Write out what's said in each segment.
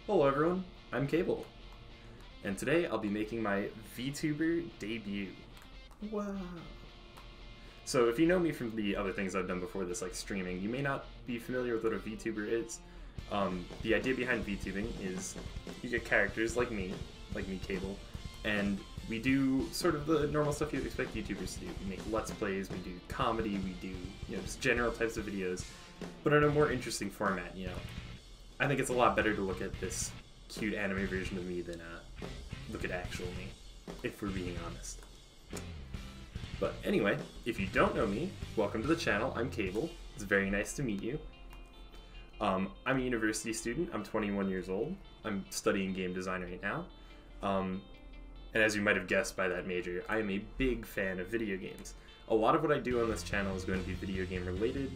Hello everyone, I'm Cable, and today I'll be making my VTuber debut. Wow. So if you know me from the other things I've done before this, like streaming, you may not be familiar with what a VTuber is. The idea behind VTubing is you get characters like me Cable, and we do sort of the normal stuff you'd expect YouTubers to do. We make Let's Plays, we do comedy, we do just general types of videos, but in a more interesting format, I think it's a lot better to look at this cute anime version of me than look at actual me, if we're being honest. But anyway, if you don't know me, welcome to the channel. I'm Cable. It's very nice to meet you. I'm a university student. I'm 21 years old. I'm studying game design right now. And as you might have guessed by that major, I am a big fan of video games. A lot of what I do on this channel is going to be video game related.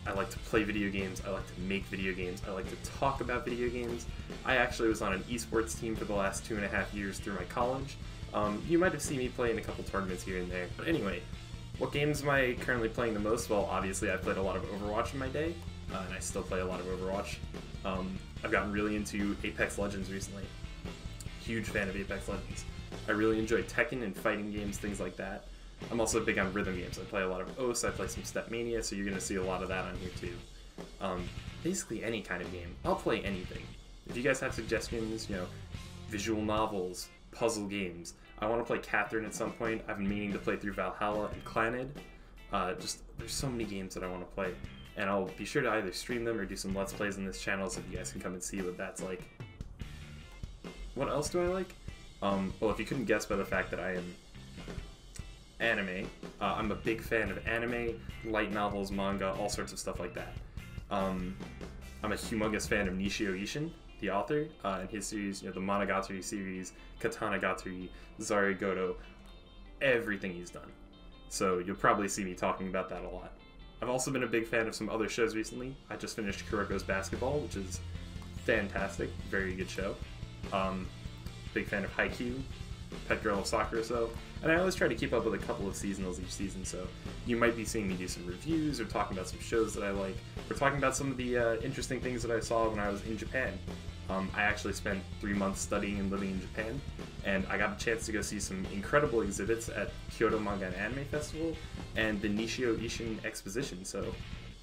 I like to play video games, I like to make video games, I like to talk about video games. I actually was on an esports team for the last 2.5 years through my college. You might have seen me play in a couple tournaments here and there. But anyway, what games am I currently playing the most? Well, obviously I've played a lot of Overwatch in my day, and I still play a lot of Overwatch. I've gotten really into Apex Legends recently. Huge fan of Apex Legends. I really enjoy Tekken and fighting games, things like that. I'm also big on rhythm games. I play a lot of OS, I play some Stepmania, so you're going to see a lot of that on here too. Basically any kind of game. I'll play anything. If you guys have suggestions, visual novels, puzzle games. I want to play Catherine at some point. I've been meaning to play through Valhalla and Clanid. There's so many games that I want to play. And I'll be sure to either stream them or do some Let's Plays on this channel so you guys can come and see what that's like. What else do I like? Well, if you couldn't guess by the fact that I am anime. I'm a big fan of anime, light novels, manga, all sorts of stuff like that. I'm a humongous fan of Nishio Ishin, the author, and his series, the Monogatari series, Katanagatari, Zarigoto, everything he's done. So you'll probably see me talking about that a lot. I've also been a big fan of some other shows recently. I just finished Kuroko's Basketball, which is fantastic, very good show. Big fan of Haikyuu, Pet Girl of Sakura So, and I always try to keep up with a couple of seasonals each season, so you might be seeing me do some reviews or talking about some shows that I like, or talking about some of the interesting things that I saw when I was in Japan. I actually spent 3 months studying and living in Japan, and I got a chance to go see some incredible exhibits at Kyoto Manga and Anime Festival and the Nishio Ishin Exposition, so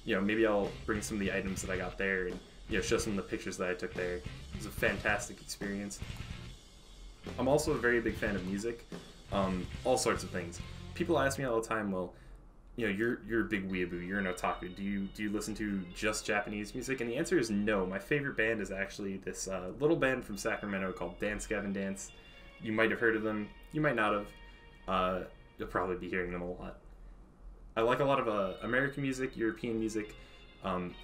maybe I'll bring some of the items that I got there and show some of the pictures that I took there. It was a fantastic experience. I'm also a very big fan of music, all sorts of things. People ask me all the time, well, you're a big weeaboo, you're an otaku. Do you listen to just Japanese music? And the answer is no. My favorite band is actually this little band from Sacramento called Dance Gavin Dance. You might have heard of them, you might not have. You'll probably be hearing them a lot. I like a lot of American music, European music,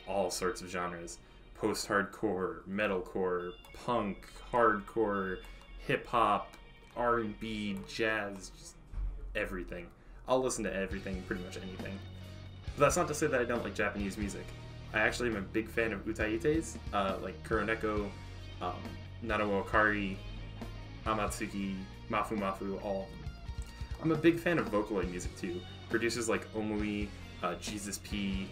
all sorts of genres. Post-hardcore, metalcore, punk, hardcore, hip-hop, R&B, jazz, just everything. I'll listen to everything, pretty much anything. But that's not to say that I don't like Japanese music. I actually am a big fan of utaites, like Kuroneko, Nanao Okari, Amatsuki, Mafu Mafu, all of them. I'm a big fan of Vocaloid music too. Producers like Omui, Jesus P,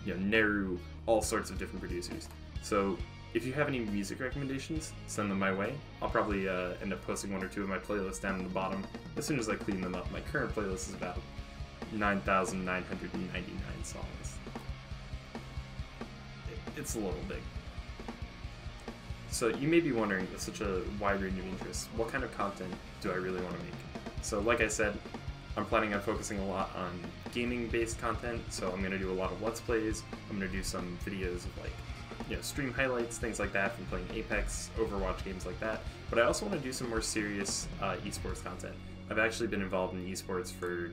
Neru, all sorts of different producers. So if you have any music recommendations, send them my way. I'll probably end up posting 1 or 2 of my playlists down in the bottom as soon as I clean them up. My current playlist is about 9,999 songs. It's a little big. So you may be wondering, with such a wide range of interests, what kind of content do I really want to make? So like I said, I'm planning on focusing a lot on gaming-based content, so I'm going to do a lot of Let's Plays. I'm going to do some videos of stream highlights, things like that, from playing Apex, Overwatch, games like that. But I also want to do some more serious esports content. I've actually been involved in esports for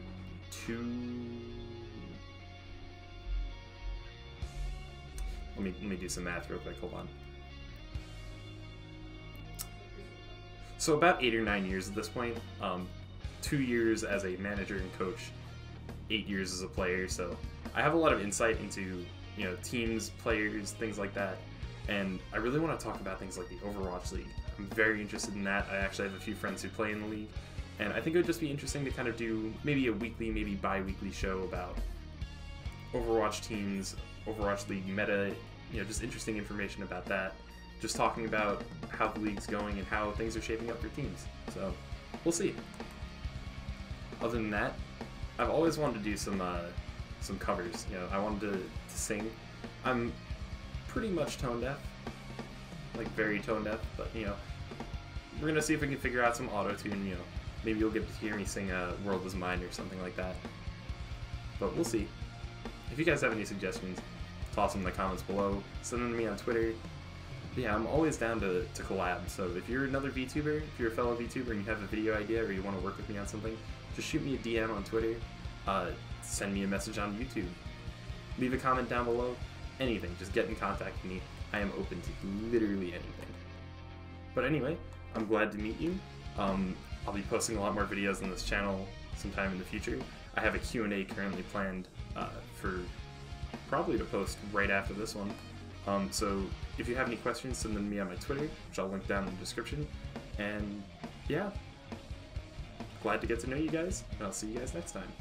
Let me do some math real quick, hold on. So about 8 or 9 years at this point. 2 years as a manager and coach, 8 years as a player, so I have a lot of insight into teams, players, things like that, and I really want to talk about things like the Overwatch League. I'm very interested in that. I actually have a few friends who play in the league, and I think it would just be interesting to kind of do maybe a weekly, maybe bi-weekly show about Overwatch teams, Overwatch League meta, just interesting information about that. just talking about how the league's going and how things are shaping up for teams. So we'll see. Other than that, I've always wanted to do some covers. You know, I wanted to sing. I'm pretty much tone deaf, like very tone deaf, but you know, we're gonna see if we can figure out some auto tune. You know, maybe you'll get to hear me sing "World Is Mine" or something like that. But we'll see. If you guys have any suggestions, toss them in the comments below. Send them to me on Twitter. But yeah, I'm always down to collab. So if you're another VTuber, if you're a fellow VTuber and you have a video idea or you want to work with me on something, just shoot me a DM on Twitter. Send me a message on YouTube. Leave a comment down below. Anything. Just get in contact with me. I am open to literally anything. But anyway, I'm glad to meet you. I'll be posting a lot more videos on this channel sometime in the future. I have a Q&A currently planned for probably to post right after this one. So if you have any questions, send them to me on my Twitter, which I'll link down in the description. And yeah, glad to get to know you guys, and I'll see you guys next time.